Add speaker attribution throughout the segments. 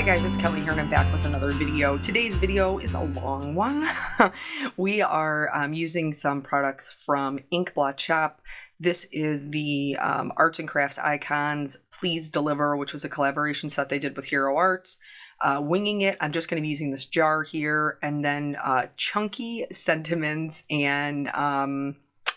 Speaker 1: guys, it's Kelly here and I'm back with another video. Today's video is a long one. We are using some products from Ink Blot Shop. This is the Arts and Crafts Icons Please Deliver, which was a collaboration set they did with Hero Arts. Winging it, I'm just going to be using this jar here, and then chunky sentiments and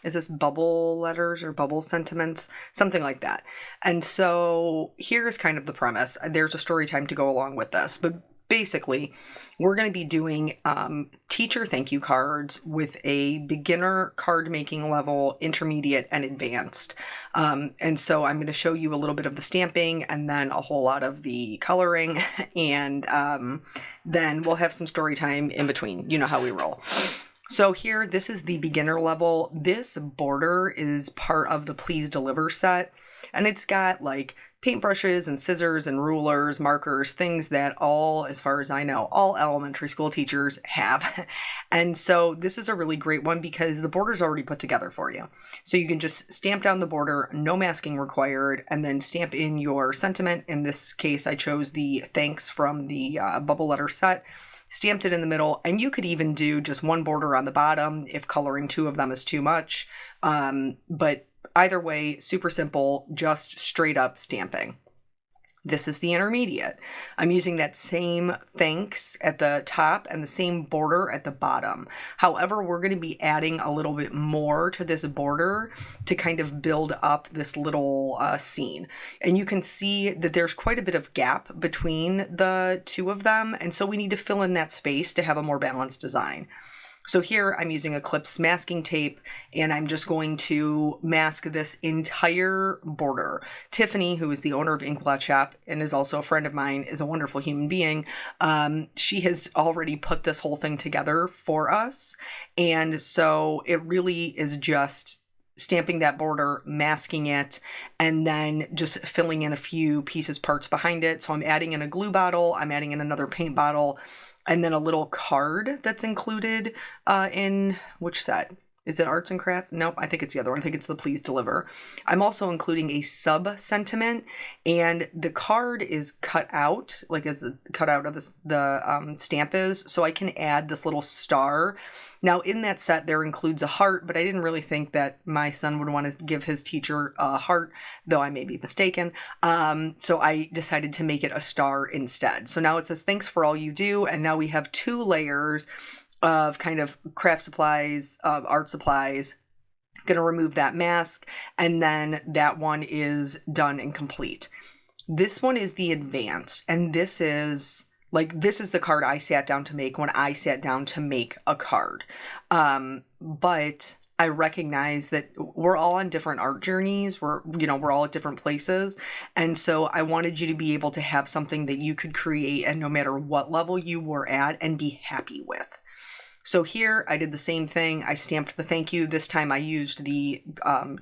Speaker 1: is this bubble letters or bubble sentiments? Something like that. And so here's kind of the premise. There's a story time to go along with this, but basically we're going to be doing teacher thank you cards with a beginner card making level, intermediate, and advanced. And so I'm going to show you a little bit of the stamping and then a whole lot of the coloring, and then we'll have some story time in between. You know how we roll. So here, this is the beginner level. This border is part of the Please Deliver set, and it's got like paintbrushes and scissors and rulers, markers, things that all, as far as I know, all elementary school teachers have. And so this is a really great one because the border's already put together for you. So you can just stamp down the border, no masking required, and then stamp in your sentiment. In this case, I chose the thanks from the bubble letter set. Stamped it in the middle, and you could even do just one border on the bottom if coloring two of them is too much. But either way, super simple, just straight up stamping. This is the intermediate. I'm using that same thanks at the top and the same border at the bottom. However, we're going to be adding a little bit more to this border to kind of build up this little scene. And you can see that there's quite a bit of gap between the two of them. And so we need to fill in that space to have a more balanced design. So here I'm using Eclipse masking tape, and I'm just going to mask this entire border. Tiffany, who is the owner of Ink Blot Shop and is also a friend of mine, is a wonderful human being. She has already put this whole thing together for us. And so it really is just stamping that border, masking it, and then just filling in a few pieces, parts behind it. So I'm adding in a glue bottle, I'm adding in another paint bottle, and then a little card that's included in which set? Is it Arts and Crafts? Nope, I think it's the other one. I think it's the Please Deliver. I'm also including a sub-sentiment, and the card is cut out, like as cut out of the stamp is, so I can add this little star. Now, in that set, there includes a heart, but I didn't really think that my son would want to give his teacher a heart, though I may be mistaken. So I decided to make it a star instead. So now it says, thanks for all you do, and now we have two layers of kind of craft supplies, art supplies. Gonna remove that mask, and then that one is done and complete. This one is the advanced, and this is the card I sat down to make when I sat down to make a card. But I recognize that we're all on different art journeys. We're all at different places. And so I wanted you to be able to have something that you could create, and no matter what level you were at, and be happy with. So here I did the same thing. I stamped the thank you. This time I used the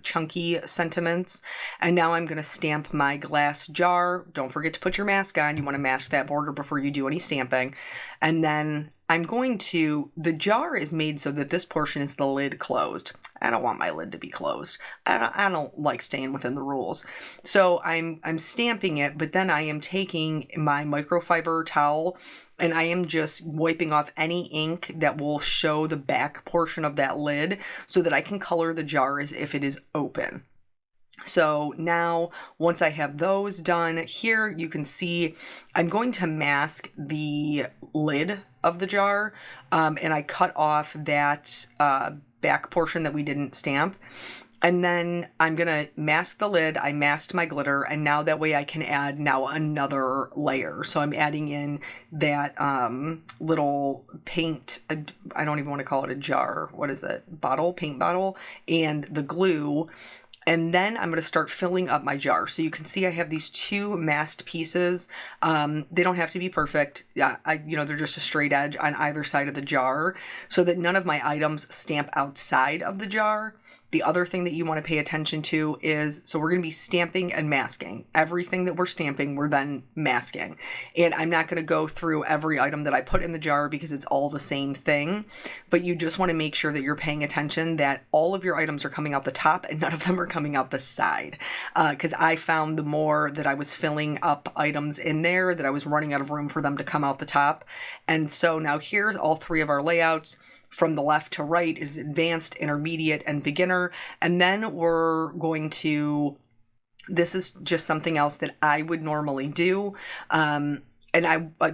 Speaker 1: chunky sentiments. And now I'm going to stamp my glass jar. Don't forget to put your mask on. You want to mask that border before you do any stamping. And then I'm going to, the jar is made so that this portion is the lid closed. I don't want my lid to be closed. I don't like staying within the rules. So I'm stamping it, but then I am taking my microfiber towel and I am just wiping off any ink that will show the back portion of that lid so that I can color the jar as if it is open. So now, once I have those done, here you can see I'm going to mask the lid of the jar, and I cut off that back portion that we didn't stamp. And then I'm going to mask the lid. I masked my glitter, and now that way I can add now another layer. So I'm adding in that little paint, I don't even want to call it a jar. What is it? Bottle, paint bottle, and the glue. And then I'm going to start filling up my jar. So you can see I have these two masked pieces. They don't have to be perfect. They're just a straight edge on either side of the jar so that none of my items stamp outside of the jar. The other thing that you want to pay attention to is, so we're going to be stamping and masking. Everything that we're stamping, we're then masking. And I'm not going to go through every item that I put in the jar because it's all the same thing, but you just want to make sure that you're paying attention that all of your items are coming out the top and none of them are coming out the side. Because I found the more that I was filling up items in there, that I was running out of room for them to come out the top. And so now here's all three of our layouts. From the left to right is advanced, intermediate, and beginner. And then we're going to, this is just something else that I would normally do. And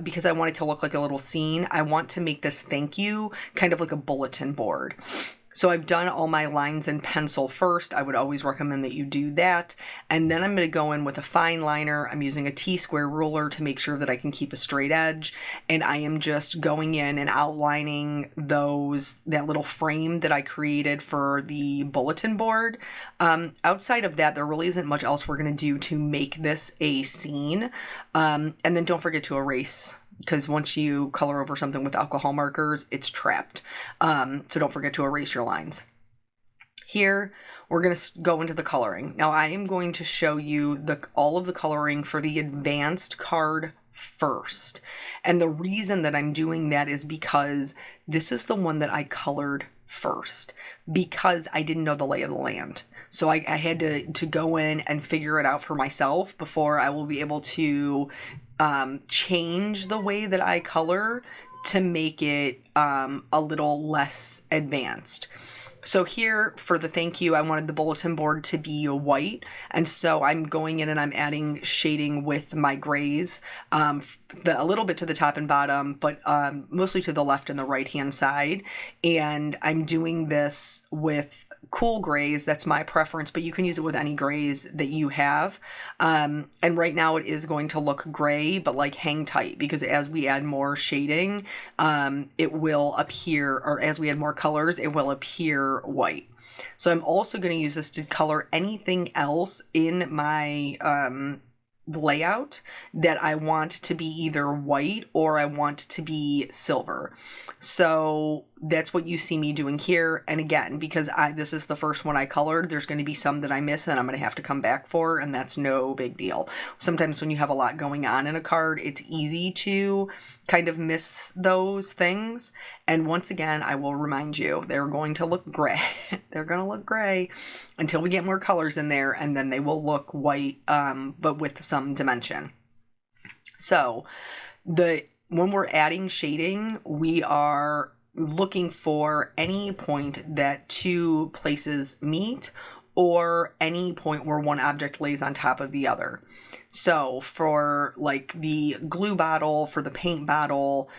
Speaker 1: because I want it to look like a little scene, I want to make this thank you kind of like a bulletin board. So I've done all my lines in pencil first. I would always recommend that you do that. And then I'm going to go in with a fine liner. I'm using a T-square ruler to make sure that I can keep a straight edge. And I am just going in and outlining that little frame that I created for the bulletin board. Outside of that, there really isn't much else we're going to do to make this a scene. And then don't forget to erase, because once you color over something with alcohol markers, it's trapped. So don't forget to erase your lines. Here, we're going to go into the coloring. Now, I am going to show you all of the coloring for the advanced card first. And the reason that I'm doing that is because this is the one that I colored first, because I didn't know the lay of the land. So I had to go in and figure it out for myself before I will be able to change the way that I color to make it a little less advanced. So here for the thank you, I wanted the bulletin board to be white. And so I'm going in and I'm adding shading with my grays, a little bit to the top and bottom, but mostly to the left and the right hand side. And I'm doing this with cool grays. That's my preference, but you can use it with any grays that you have. And right now it is going to look gray, but like hang tight, because as we add more shading, it will appear, or as we add more colors, it will appear white. So I'm also going to use this to color anything else in my layout that I want to be either white or I want to be silver. So that's what you see me doing here. And again, because this is the first one I colored, there's going to be some that I miss and I'm going to have to come back for, and that's no big deal. Sometimes when you have a lot going on in a card, it's easy to kind of miss those things. And once again, I will remind you, they're going to look gray. They're going to look gray until we get more colors in there, and then they will look white, but with some dimension. So when we're adding shading, we are looking for any point that two places meet, or any point where one object lays on top of the other. So for like the glue bottle, for the paint bottle,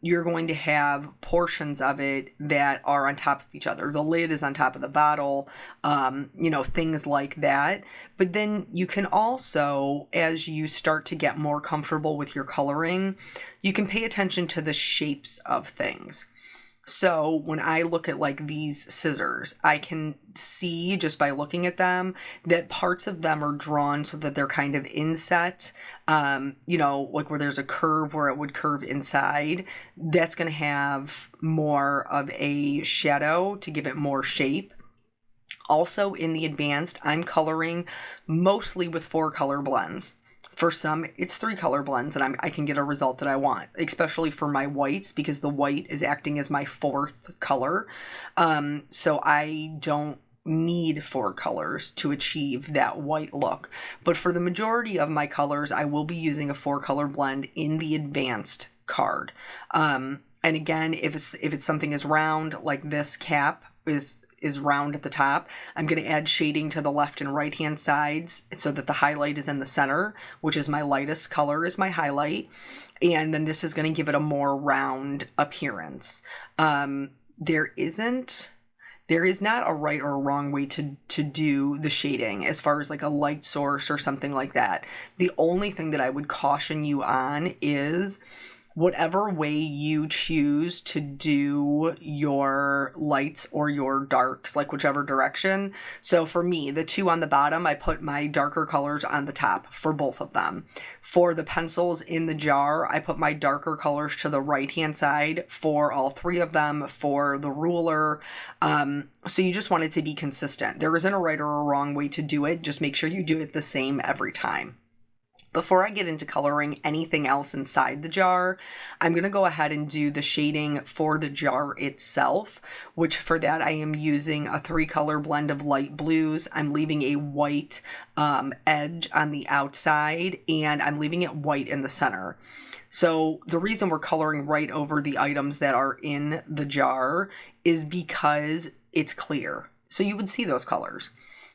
Speaker 1: you're going to have portions of it that are on top of each other. The lid is on top of the bottle, things like that. But then you can also, as you start to get more comfortable with your coloring, you can pay attention to the shapes of things. So when I look at like these scissors, I can see just by looking at them that parts of them are drawn so that they're kind of inset, like where there's a curve where it would curve inside. That's going to have more of a shadow to give it more shape. Also in the advanced, I'm coloring mostly with 4 color blends. For some, it's 3 color blends, and I can get a result that I want, especially for my whites, because the white is acting as my 4th color. So I don't need 4 colors to achieve that white look. But for the majority of my colors, I will be using a 4 color blend in the advanced card. And again, if it's something as round, like this cap is round at the top, I'm going to add shading to the left and right hand sides so that the highlight is in the center, which is my lightest color is my highlight. And then this is going to give it a more round appearance. There is not a right or a wrong way to do the shading as far as like a light source or something like that. The only thing that I would caution you on is whatever way you choose to do your lights or your darks, like whichever direction. So for me, the two on the bottom, I put my darker colors on the top for both of them. For the pencils in the jar, I put my darker colors to the right-hand side for all three of them. For the ruler, so you just want it to be consistent. There isn't a right or a wrong way to do it. Just make sure you do it the same every time. Before I get into coloring anything else inside the jar, I'm going to go ahead and do the shading for the jar itself, which for that I am using a 3-color blend of light blues. I'm leaving a white edge on the outside, and I'm leaving it white in the center. So the reason we're coloring right over the items that are in the jar is because it's clear. So you would see those colors.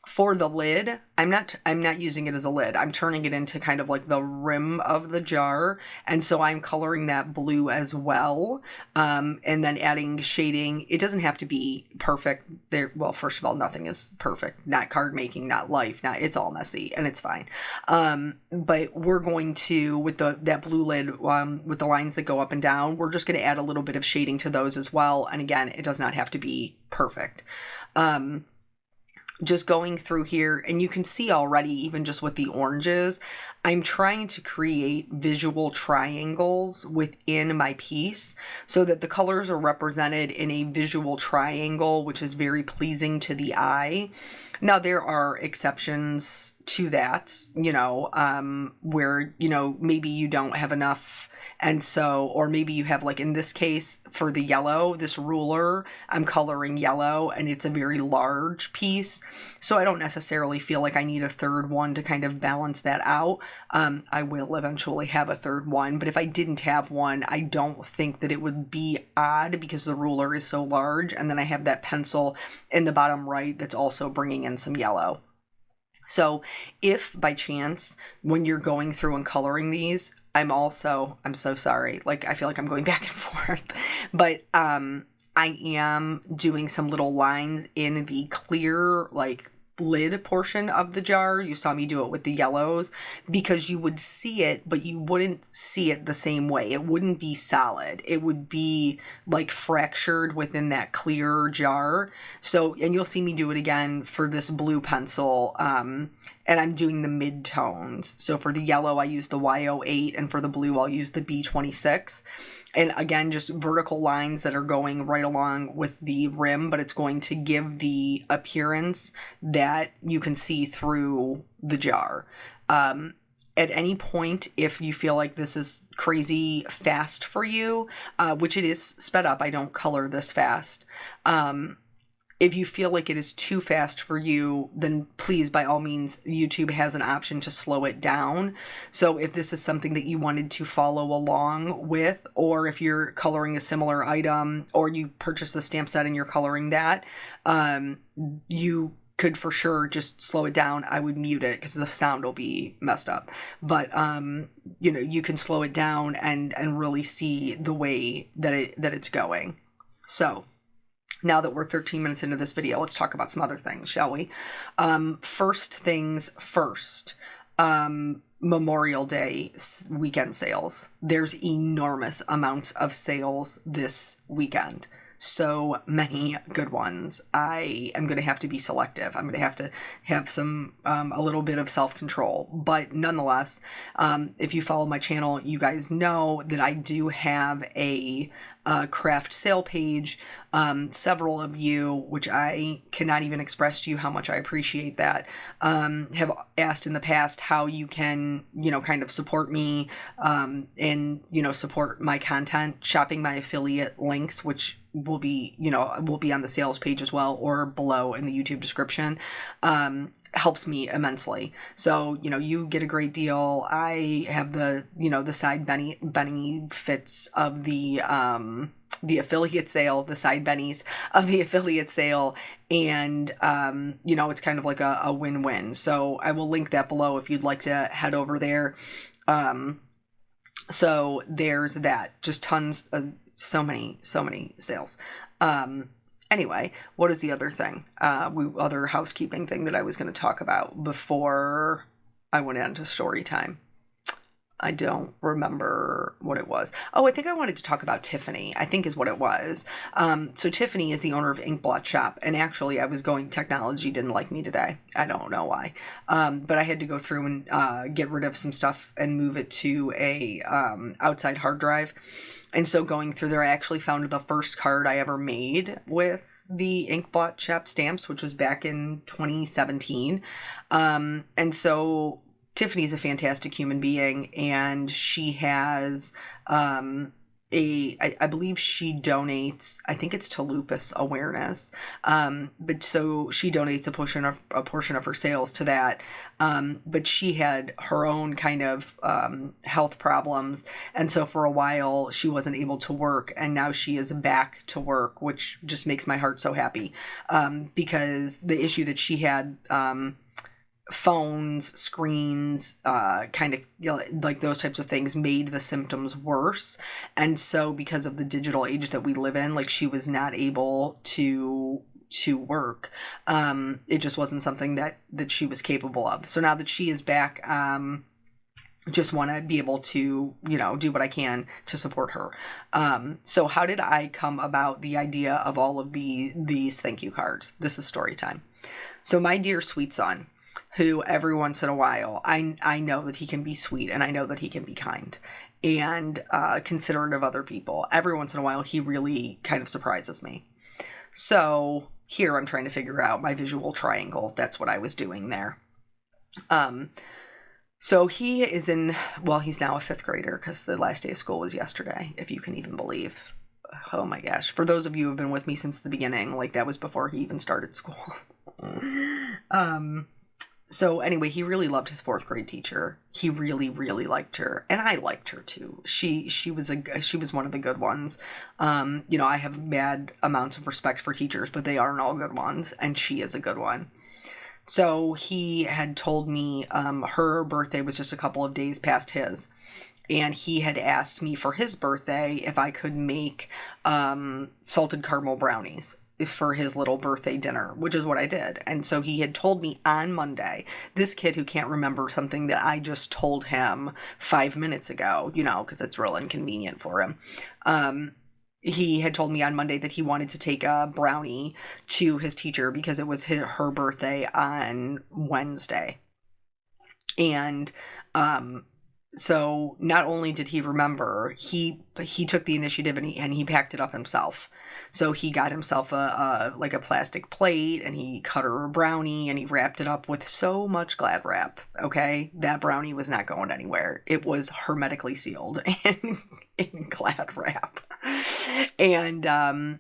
Speaker 1: For the lid, I'm not using it as a lid. I'm turning it into kind of like the rim of the jar. And so I'm coloring that blue as well. And then adding shading. It doesn't have to be perfect. Well, first of all, nothing is perfect. Not card making, not life. It's all messy and it's fine. But we're going to, with that blue lid, with the lines that go up and down, we're just going to add a little bit of shading to those as well. And again, it does not have to be perfect. Just going through here, and you can see already, even just with the oranges, I'm trying to create visual triangles within my piece so that the colors are represented in a visual triangle, which is very pleasing to the eye. Now, there are exceptions to that, where, maybe you don't have enough. And so, or maybe you have, like in this case, for the yellow, this ruler, I'm coloring yellow and it's a very large piece. So I don't necessarily feel like I need a third one to kind of balance that out. I will eventually have a third one, but if I didn't have one, I don't think that it would be odd because the ruler is so large. And then I have that pencil in the bottom right that's also bringing in some yellow. So if by chance, when you're going through and coloring these, I'm so sorry. Like, I feel like I'm going back and forth, but, I am doing some little lines in the clear, like, lid portion of the jar. You saw me do it with the yellows because you would see it, but you wouldn't see it the same way. It wouldn't be solid. It would be like fractured within that clear jar. So, and you'll see me do it again for this blue pencil. And I'm doing the mid-tones. So for the yellow, I use the Y08, and for the blue, I'll use the B26. And again, just vertical lines that are going right along with the rim, but it's going to give the appearance that you can see through the jar. At any point, if you feel like this is crazy fast for you, which it is sped up, I don't color this fast. If you feel like it is too fast for you, then please, by all means, YouTube has an option to slow it down. So if this is something that you wanted to follow along with, or if you're coloring a similar item, or you purchase a stamp set and you're coloring that, you could for sure just slow it down. I would mute it because the sound will be messed up. But, you can slow it down and really see the way that it's going. So now that we're 13 minutes into this video, let's talk about some other things, shall we? First things first, Memorial Day weekend sales. There's enormous amounts of sales this weekend. So many good ones. I am going to have to be selective. I'm going to have some, a little bit of self-control, but nonetheless, if you follow my channel, you guys know that I do have a craft sale page. Several of you, which I cannot even express to you how much I appreciate that, have asked in the past how you can, kind of support me, and, support my content, shopping my affiliate links, which will be on the sales page as well, or below in the YouTube description. Helps me immensely. So, you get a great deal. I have the side benefits of the affiliate sale, the side bennies of the affiliate sale. And, it's kind of like a win-win. So I will link that below if you'd like to head over there. So there's that, just tons of, so many sales. Anyway, what is the other thing? Other housekeeping thing that I was going to talk about before I went into story time. I don't remember what it was. Oh, I think I wanted to talk about Tiffany, I think is what it was. So Tiffany is the owner of Ink Blot Shop. And actually, technology didn't like me today. I don't know why. But I had to go through and get rid of some stuff and move it to a outside hard drive. And so going through there, I actually found the first card I ever made with the Ink Blot Shop stamps, which was back in 2017. And so Tiffany's a fantastic human being, and she has I believe she donates, I think it's to lupus awareness. But so she donates a portion of her sales to that. But she had her own kind of health problems, and so for a while she wasn't able to work, and now she is back to work, which just makes my heart so happy. Because the issue that she had, phones, screens, kind of, like those types of things made the symptoms worse. And so because of the digital age that we live in, like, she was not able to work. It just wasn't something that she was capable of. So now that she is back, just want to be able to, do what I can to support her. So how did I come about the idea of all of these thank you cards? This is story time. So my dear sweet son, who every once in a while, I know that he can be sweet, and I know that he can be kind and considerate of other people. Every once in a while, he really kind of surprises me. So here I'm trying to figure out my visual triangle. That's what I was doing there. So he is he's now a 5th grader, because the last day of school was yesterday, if you can even believe. Oh my gosh. For those of you who have been with me since the beginning, like, that was before he even started school. So anyway, he really loved his 4th grade teacher. He really, really liked her, and I liked her too. She was one of the good ones. I have bad amounts of respect for teachers, but they aren't all good ones, and she is a good one. So he had told me her birthday was just a couple of days past his, and he had asked me for his birthday if I could make salted caramel brownies for his little birthday dinner, which is what I did. And so he had told me on Monday, this kid who can't remember something that I just told him 5 minutes ago, because it's real inconvenient for him. He had told me on Monday that he wanted to take a brownie to his teacher because it was her birthday on Wednesday. And so not only did he remember, he took the initiative and he packed it up himself. So he got himself a plastic plate, and he cut her a brownie, and he wrapped it up with so much Glad wrap. Okay, that brownie was not going anywhere. It was hermetically sealed in Glad wrap. And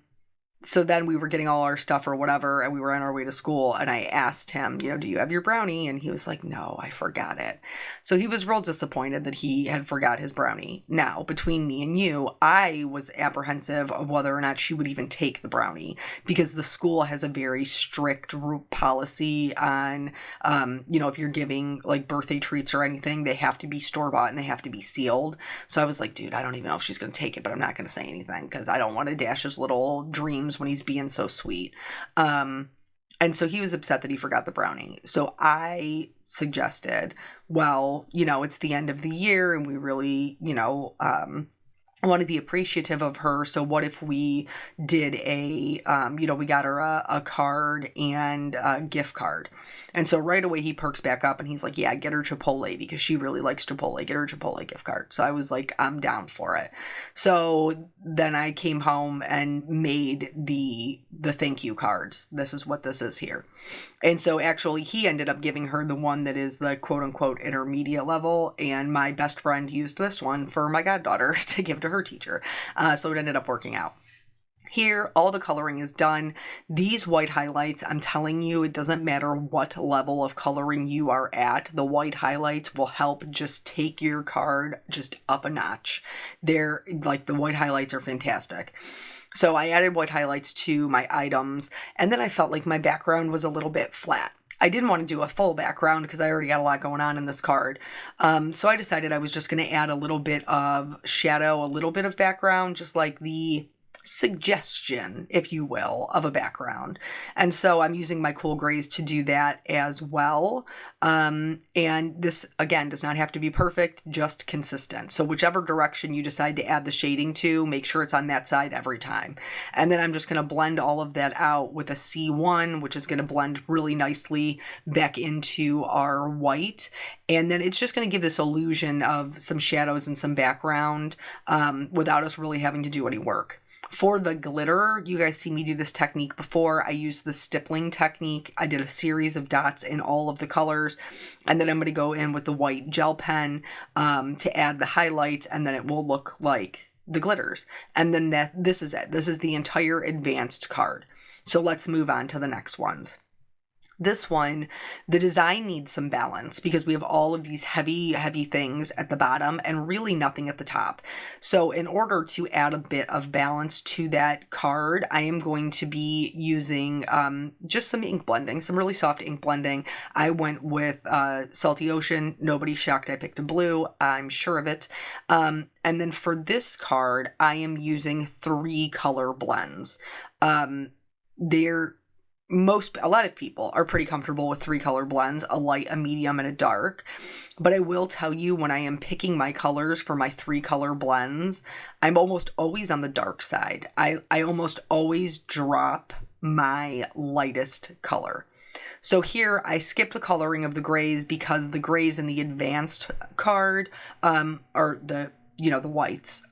Speaker 1: so then we were getting all our stuff or whatever, and we were on our way to school, and I asked him, do you have your brownie? And he was like, no, I forgot it. So he was real disappointed that he had forgot his brownie. Now, between me and you, I was apprehensive of whether or not she would even take the brownie, because the school has a very strict policy on, if you're giving like birthday treats or anything, they have to be store-bought and they have to be sealed. So I was like, dude, I don't even know if she's going to take it, but I'm not going to say anything because I don't want to dash his little dreams when he's being so sweet. And so he was upset that he forgot the brownie. So I suggested, well, it's the end of the year and we really, I want to be appreciative of her. So what if we did we got her a card and a gift card. And so right away he perks back up and he's like, yeah, get her Chipotle because she really likes Chipotle. Get her a Chipotle gift card. So I was like, I'm down for it. So then I came home and made the thank you cards. This is what this is here. And so actually he ended up giving her the one that is the quote unquote intermediate level. And my best friend used this one for my goddaughter to give to her teacher. So it ended up working out. Here, all the coloring is done. These white highlights, I'm telling you, it doesn't matter what level of coloring you are at. The white highlights will help just take your card just up a notch. The white highlights are fantastic. So I added white highlights to my items, and then I felt like my background was a little bit flat. I didn't want to do a full background because I already got a lot going on in this card. So I decided I was just going to add a little bit of shadow, a little bit of background, just like the suggestion, if you will, of a background. And so I'm using my cool grays to do that as well. And this, again, does not have to be perfect, just consistent. So whichever direction you decide to add the shading to, make sure it's on that side every time. And then I'm just going to blend all of that out with a C1, which is going to blend really nicely back into our white. And then it's just going to give this illusion of some shadows and some background without us really having to do any work. For the glitter, you guys see me do this technique before. I used the stippling technique. I did a series of dots in all of the colors, and then I'm going to go in with the white gel pen to add the highlights, and then it will look like the glitters. And then this is it. This is the entire advanced card. So let's move on to the next ones. This one, the design needs some balance because we have all of these heavy things at the bottom and really nothing at the top. So in order to add a bit of balance to that card, I am going to be using just some ink blending, some really soft ink blending. I went with Salty Ocean. Nobody's shocked I picked a blue. I'm sure of it. And then for this card, I am using 3 color blends. A lot of people are pretty comfortable with 3 color blends, a light, a medium, and a dark. But I will tell you, when I am picking my colors for my 3 color blends, I'm almost always on the dark side. I almost always drop my lightest color. So here I skip the coloring of the grays because the grays in the advanced card, or the whites,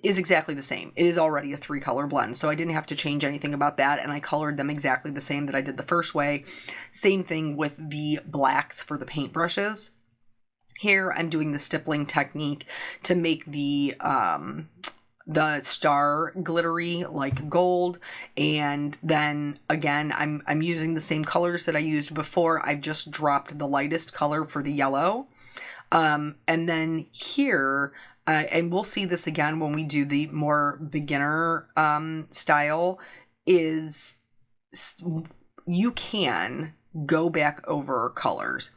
Speaker 1: is exactly the same. It is already a 3 color blend, so I didn't have to change anything about that, and I colored them exactly the same that I did the first way. Same thing with the blacks for the paintbrushes. Here I'm doing the stippling technique to make the star glittery like gold, and then again I'm using the same colors that I used before. I've just dropped the lightest color for the yellow, and then here and we'll see this again when we do the more beginner style, is you can go back over colors.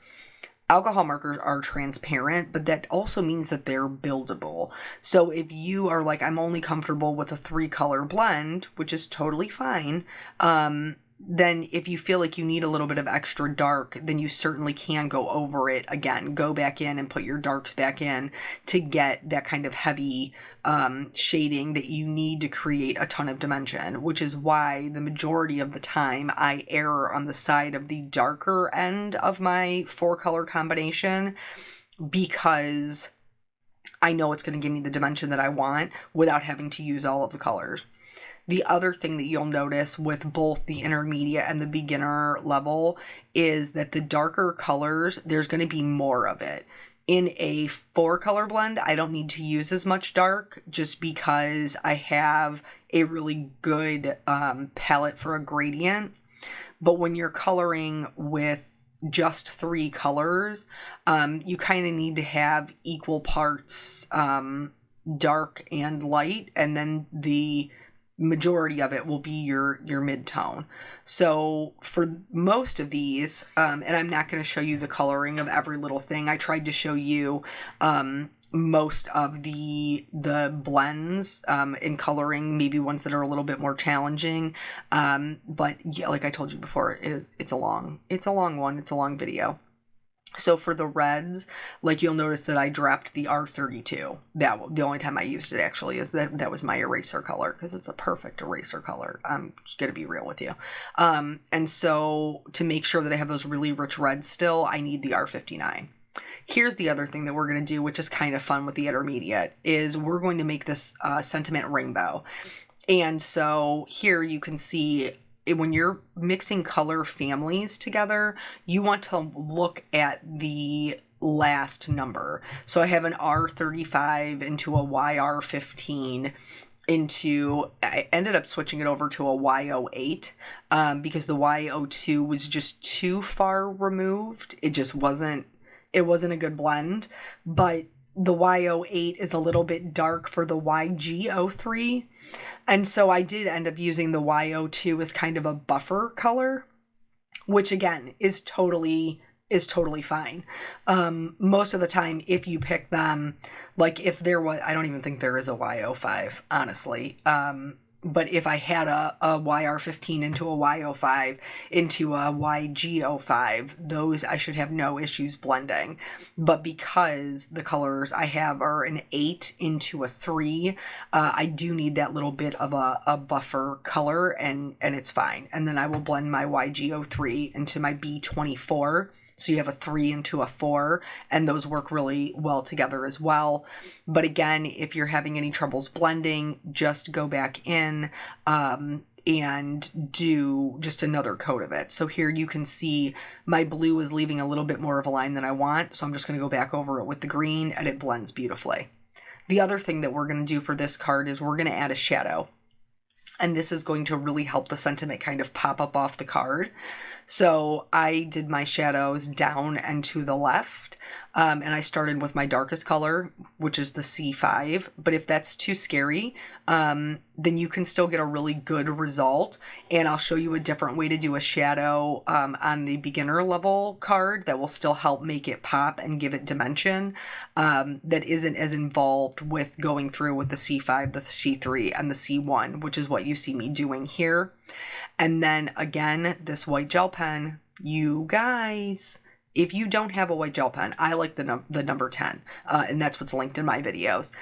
Speaker 1: Alcohol markers are transparent, but that also means that they're buildable. So if you are like, I'm only comfortable with a 3 color blend, which is totally fine, then if you feel like you need a little bit of extra dark, then you certainly can go over it again. Go back in and put your darks back in to get that kind of heavy shading that you need to create a ton of dimension, which is why the majority of the time I err on the side of the darker end of my 4 color combination, because I know it's going to give me the dimension that I want without having to use all of the colors. The other thing that you'll notice with both the intermediate and the beginner level is that the darker colors, there's going to be more of it. In a 4 color blend, I don't need to use as much dark just because I have a really good palette for a gradient. But when you're coloring with just 3 colors, you kind of need to have equal parts dark and light, and then the majority of it will be your mid-tone. So for most of these, and I'm not going to show you the coloring of every little thing. I tried to show you most of the blends in coloring, maybe ones that are a little bit more challenging. But yeah, like I told you before, it's a long one. It's a long video. So for the reds, like you'll notice that I dropped the R32. The only time I used it actually is that was my eraser color, because it's a perfect eraser color. I'm just gonna be real with you. And so to make sure that I have those really rich reds still, I need the R59. Here's the other thing that we're going to do, which is kind of fun with the intermediate, is we're going to make this sentiment rainbow. And so here you can see, when you're mixing color families together, you want to look at the last number. So I have an R35 into a YR15 I ended up switching it over to a Y08 because the Y02 was just too far removed. It wasn't a good blend, but the Y08 is a little bit dark for the YG03. And so I did end up using the Y02 as kind of a buffer color, which again is totally fine. Most of the time, if you pick them, like if there was, I don't even think there is a Y05, honestly. But if I had a YR15 into a Y05 into a YG05, those I should have no issues blending. But because the colors I have are an 8 into a 3, I do need that little bit of a buffer color, and it's fine. And then I will blend my YG03 into my B24. So you have a 3 into a 4, and those work really well together as well. But again, if you're having any troubles blending, just go back in and do just another coat of it. So here you can see my blue is leaving a little bit more of a line than I want. So I'm just going to go back over it with the green, and it blends beautifully. The other thing that we're going to do for this card is we're going to add a shadow. And this is going to really help the sentiment kind of pop up off the card. So I did my shadows down and to the left. And I started with my darkest color, which is the C5. But if that's too scary, then you can still get a really good result. And I'll show you a different way to do a shadow on the beginner level card that will still help make it pop and give it dimension, that isn't as involved with going through with the C5, the C3, and the C1, which is what you see me doing here. And then again, this white gel pen, you guys, if you don't have a white gel pen, I like the number 10, and that's what's linked in my videos.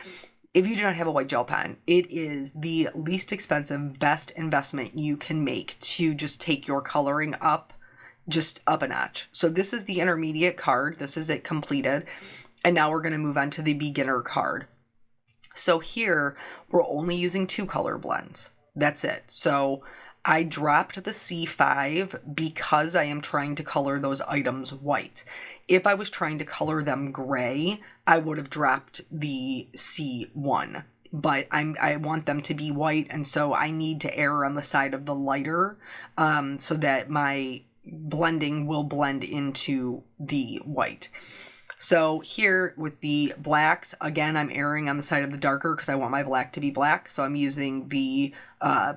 Speaker 1: If you do not have a white gel pen, it is the least expensive, best investment you can make to just take your coloring up, just up a notch. So this is the intermediate card. This is it completed. And now we're going to move on to the beginner card. So here, we're only using 2 color blends. That's it. So I dropped the C5 because I am trying to color those items white. If I was trying to color them gray, I would have dropped the C1. But I want them to be white, and so I need to err on the side of the lighter so that my blending will blend into the white. So here with the blacks, again, I'm erring on the side of the darker because I want my black to be black. So I'm using the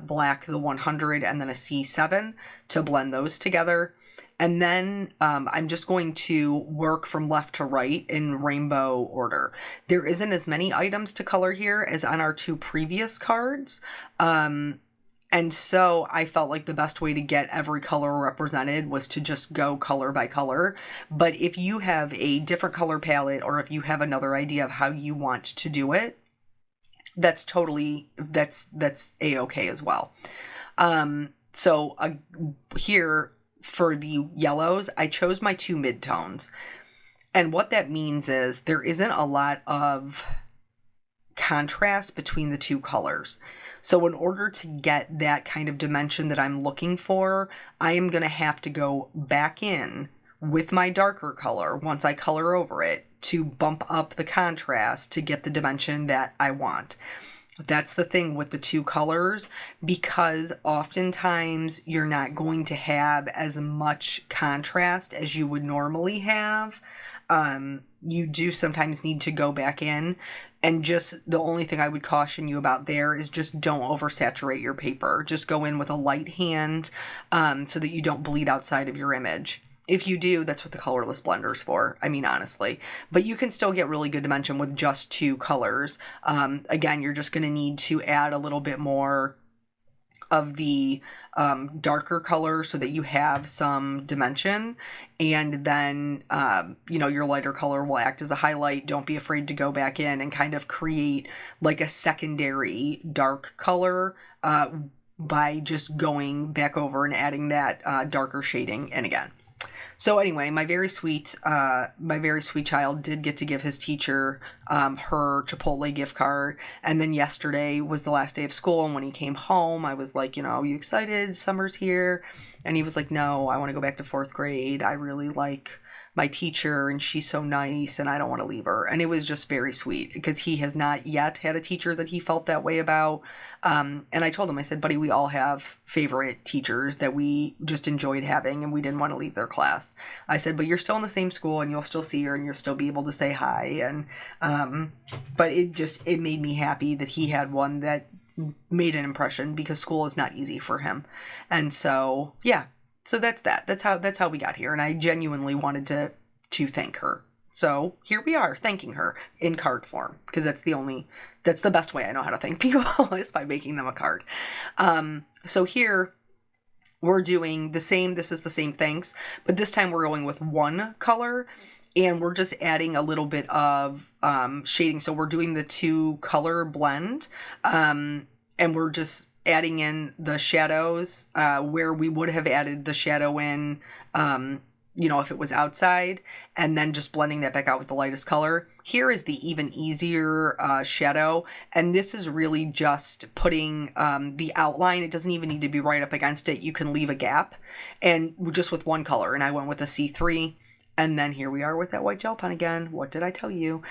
Speaker 1: black, the 100, and then a C7 to blend those together. And then I'm just going to work from left to right in rainbow order. There isn't as many items to color here as on our 2 previous cards. And so I felt like the best way to get every color represented was to just go color by color. But if you have a different color palette, or if you have another idea of how you want to do it, that's a-okay as well. So here for the yellows, I chose my 2 midtones. And what that means is there isn't a lot of contrast between the 2 colors. So in order to get that kind of dimension that I'm looking for, I am going to have to go back in with my darker color once I color over it to bump up the contrast to get the dimension that I want. That's the thing with the 2 colors, because oftentimes you're not going to have as much contrast as you would normally have. You do sometimes need to go back in, and just the only thing I would caution you about there is just don't oversaturate your paper. Just go in with a light hand so that you don't bleed outside of your image. If you do, that's what the colorless blender's for. I mean, honestly. But you can still get really good dimension with just 2 colors. Again, you're just going to need to add a little bit more of the darker color so that you have some dimension. And then, your lighter color will act as a highlight. Don't be afraid to go back in and kind of create like a secondary dark color by just going back over and adding that darker shading in again. So anyway, my very sweet child did get to give his teacher her Chipotle gift card. And then yesterday was the last day of school. And when he came home, I was like, are you excited? Summer's here. And he was like, no, I want to go back to 4th grade. I really like my teacher and she's so nice and I don't want to leave her. And it was just very sweet because he has not yet had a teacher that he felt that way about. And I told him, I said, buddy, we all have favorite teachers that we just enjoyed having and we didn't want to leave their class. I said, but you're still in the same school and you'll still see her and you'll still be able to say hi. And, but it made me happy that he had one that made an impression because school is not easy for him. And so, yeah. So that's that. That's how we got here. And I genuinely wanted to thank her So here we are thanking her in card form, because that's the best way I know how to thank people is by making them a card. So here we're doing the same. This is the same thanks, but this time we're going with one color and we're just adding a little bit of shading. So we're doing the 2-color blend, and we're just adding in the shadows where we would have added the shadow in, if it was outside, and then just blending that back out with the lightest color. Here is the even easier shadow, and this is really just putting the outline. It doesn't even need to be right up against it. You can leave a gap, and just with one color, and I went with a C3, and then here we are with that white gel pen again. What did I tell you?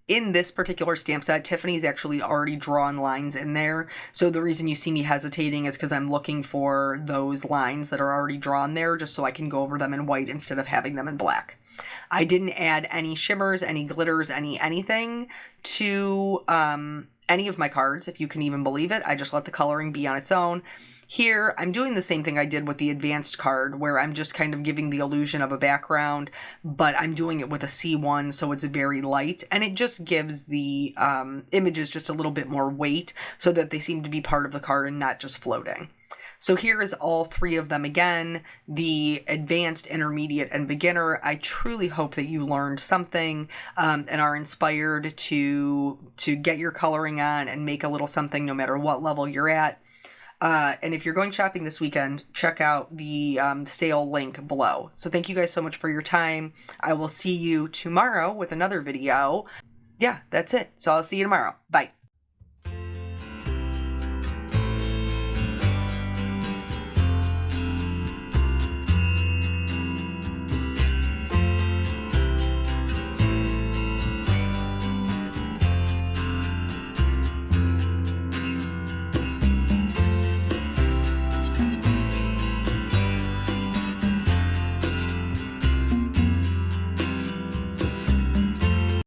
Speaker 1: In this particular stamp set, Tiffany's actually already drawn lines in there. So the reason you see me hesitating is because I'm looking for those lines that are already drawn there, just so I can go over them in white instead of having them in black. I didn't add any shimmers, any glitters, anything to any of my cards, if you can even believe it. I just let the coloring be on its own. Here, I'm doing the same thing I did with the advanced card, where I'm just kind of giving the illusion of a background, but I'm doing it with a C1, so it's very light, and it just gives the images just a little bit more weight, so that they seem to be part of the card and not just floating. So here is all 3 of them again, the advanced, intermediate, and beginner. I truly hope that you learned something and are inspired to get your coloring on and make a little something no matter what level you're at. And if you're going shopping this weekend, check out the sale link below. So thank you guys so much for your time. I will see you tomorrow with another video. Yeah, that's it. So I'll see you tomorrow. Bye.